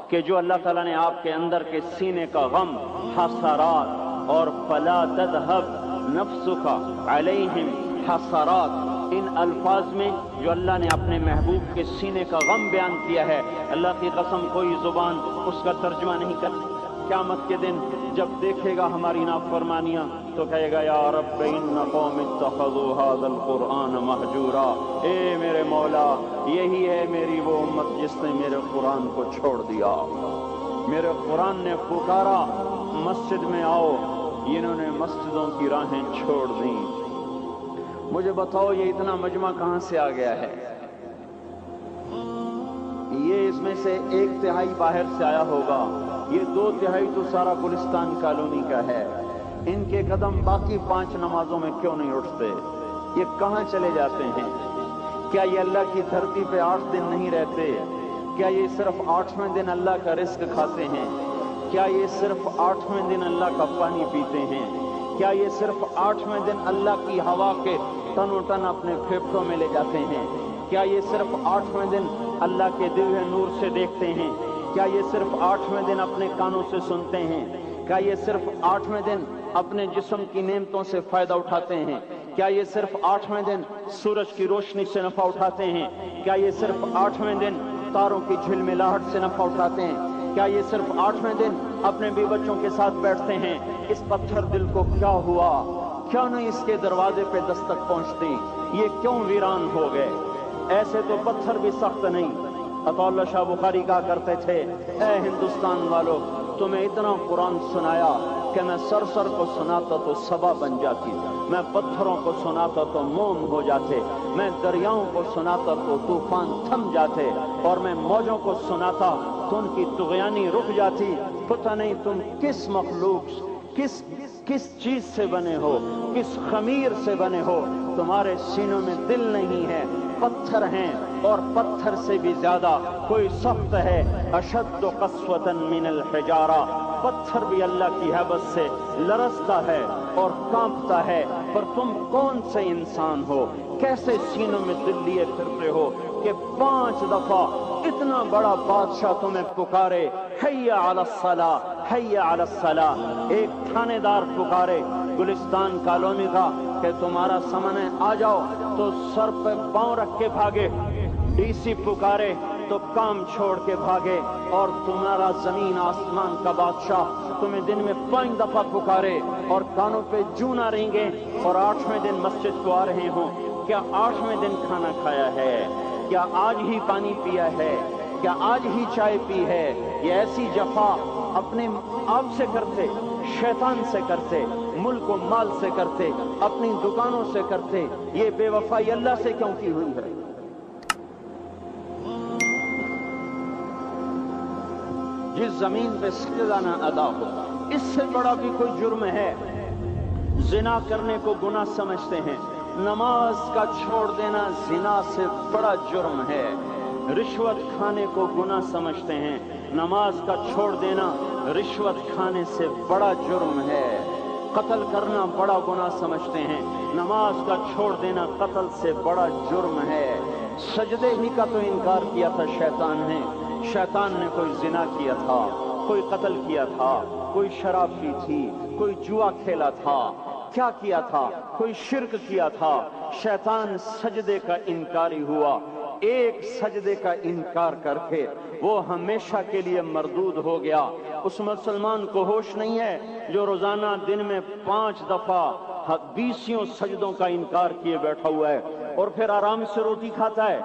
کہ جو اللہ تعالیٰ نے آپ کے اندر کے سینے کا غم، حسرات، اور فلا تذهب نفسك علیہم حسرات، ان الفاظ میں جو اللہ نے اپنے محبوب کے سینے کا غم بیان کیا ہے، اللہ کی قسم کوئی زبان اس کا ترجمہ نہیں کرتی۔ قیامت کے دن جب دیکھے گا ہماری نافرمانیاں تو کہے گا یا رب ان قوم اتخذوا هذا القرآن مہجورا، اے میرے مولا یہی ہے میری وہ امت جس نے میرے قرآن کو چھوڑ دیا، میرے قرآن نے پکارا مسجد میں آؤ، انہوں نے مسجدوں کی راہیں چھوڑ دیں۔ مجھے بتاؤ یہ اتنا مجمع کہاں سے آ گیا ہے؟ یہ اس میں سے 1/3 باہر سے آیا ہوگا، یہ 2/3 تو سارا گلستان کالونی کا ہے۔ ان کے قدم باقی 5 نمازوں میں کیوں نہیں اٹھتے؟ یہ کہاں چلے جاتے ہیں؟ کیا یہ اللہ کی دھرتی پہ 8 دن نہیں رہتے؟ کیا یہ صرف 8ویں دن اللہ کا رزق کھاتے ہیں؟ کیا یہ صرف 8ویں دن اللہ کا پانی پیتے ہیں؟ کیا یہ صرف 8ویں دن اللہ کی ہوا کے تن و ٹن اپنے پھیپھڑوں میں لے جاتے ہیں؟ کیا یہ صرف 8ویں دن اللہ کے دیوے نور سے دیکھتے ہیں؟ کیا یہ صرف 8ویں دن اپنے کانوں سے سنتے ہیں؟ کیا یہ صرف 8ویں دن اپنے جسم کی نعمتوں سے فائدہ اٹھاتے ہیں؟ کیا یہ صرف 8ویں دن سورج کی روشنی سے نفع اٹھاتے ہیں؟ کیا یہ صرف 8ویں دن تاروں کی جھلملاہٹ سے نفع اٹھاتے ہیں؟ کیا یہ صرف 8ویں دن اپنے بیوی بچوں کے ساتھ بیٹھتے ہیں؟ اس پتھر دل کو کیا ہوا؟ کیا نہیں اس کے دروازے پہ دستک پہنچتی؟ یہ کیوں ویران ہو گئے؟ ایسے تو پتھر بھی سخت نہیں۔ عطا اللہ شاہ بخاری کہا کرتے تھے اے ہندوستان والو، تمہیں اتنا قرآن سنایا کہ میں سر کو سناتا تو صبا بن جاتی، میں پتھروں کو سناتا تو موم ہو جاتے، میں دریاؤں کو سناتا تو طوفان تھم جاتے، اور میں موجوں کو سناتا تو ان کی طغیانی رک جاتی۔ پتہ نہیں تم کس مخلوق، کس چیز سے بنے ہو، کس خمیر سے بنے ہو، تمہارے سینوں میں دل نہیں ہے، پتھر ہیں، اور پتھر سے بھی زیادہ کوئی سخت ہے۔ اشد قسوة من الحجارہ، پتھر بھی اللہ کی ہیبت سے لرزتا ہے اور کانپتا ہے، پر تم کون سے انسان ہو، کیسے سینوں میں دل لیے پھرتے ہو کہ 5 دفعہ اتنا بڑا بادشاہ تمہیں پکارے حی علی الصلاۃ حی علی الصلاۃ، ایک تھانے دار پکارے گلستان کالونی کا کہ تمہارا سمن ہے آ جاؤ، تو سر پہ پاؤں رکھ کے بھاگے، ڈی سی پکارے تو کام چھوڑ کے بھاگے، اور تمہارا زمین آسمان کا بادشاہ تمہیں دن میں 5 دفعہ پکارے اور کانوں پہ جوں نہ رینگے، اور 8ویں دن مسجد کو آ رہے ہوں۔ کیا 8ویں دن کھانا کھایا ہے؟ کیا آج ہی پانی پیا ہے؟ کیا آج ہی چائے پی ہے؟ یہ ایسی جفا اپنے آپ سے کرتے، شیطان سے کرتے، ملک و مال سے کرتے، اپنی دکانوں سے کرتے، یہ بے وفائی اللہ سے کیوں کی ہوئی ہے؟ جس زمین پہ سجدہ نہ ادا ہو، اس سے بڑا بھی کوئی جرم ہے؟ زنا کرنے کو گناہ سمجھتے ہیں، نماز کا چھوڑ دینا زنا سے بڑا جرم ہے۔ رشوت کھانے کو گناہ سمجھتے ہیں، نماز کا چھوڑ دینا رشوت کھانے سے بڑا جرم ہے۔ قتل کرنا بڑا گناہ سمجھتے ہیں، نماز کا چھوڑ دینا قتل سے بڑا جرم ہے۔ سجدے ہی کا تو انکار کیا تھا شیطان نے، شیطان نے کوئی زنا کیا تھا، کوئی قتل کیا تھا، کوئی شراب پی تھی، کوئی جوا کھیلا تھا، کیا کیا تھا؟ کوئی شرک کیا تھا۔ شیطان سجدے کا انکاری ہوا، ایک سجدے کا انکار کر کے وہ ہمیشہ کے لیے مردود ہو گیا۔ اس مسلمان کو ہوش نہیں ہے جو روزانہ دن میں 5 دفعہ 20 سجدوں کا انکار کیے بیٹھا ہوا ہے، اور پھر آرام سے روٹی کھاتا ہے،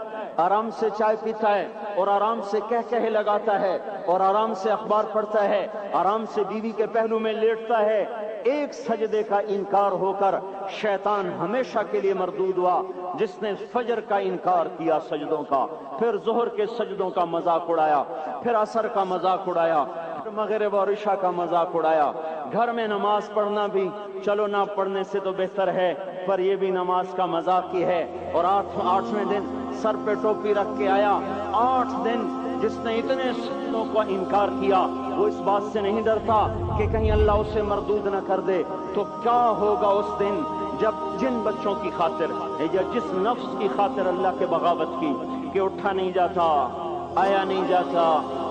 آرام سے چائے پیتا ہے، اور آرام سے کہے لگاتا ہے، اور آرام سے اخبار پڑھتا ہے، آرام سے بیوی کے پہلو میں لیٹتا ہے۔ ایک سجدے کا انکار ہو کر شیطان ہمیشہ کے لیے مردود ہوا۔ جس نے فجر کا انکار کیا سجدوں کا، پھر ظہر کے سجدوں کا مذاق اڑایا، پھر عصر کا مذاق اڑایا، پھر مغرب اور عشاء کا مذاق اڑایا۔ گھر میں نماز پڑھنا بھی چلو نہ پڑھنے سے تو بہتر ہے، پر یہ بھی نماز کا مذاق ہی ہے۔ اور 8ویں دن سر پہ ٹوپی رکھ کے آیا۔ 8 دن جس نے اتنے سجدوں کا انکار کیا وہ اس بات سے نہیں ڈرتا کہ کہیں اللہ اسے مردود نہ کر دے، تو کیا ہوگا اس دن جب جن بچوں کی خاطر یا جس نفس کی خاطر اللہ کے بغاوت کی کہ اٹھا نہیں جاتا، آیا نہیں جاتا،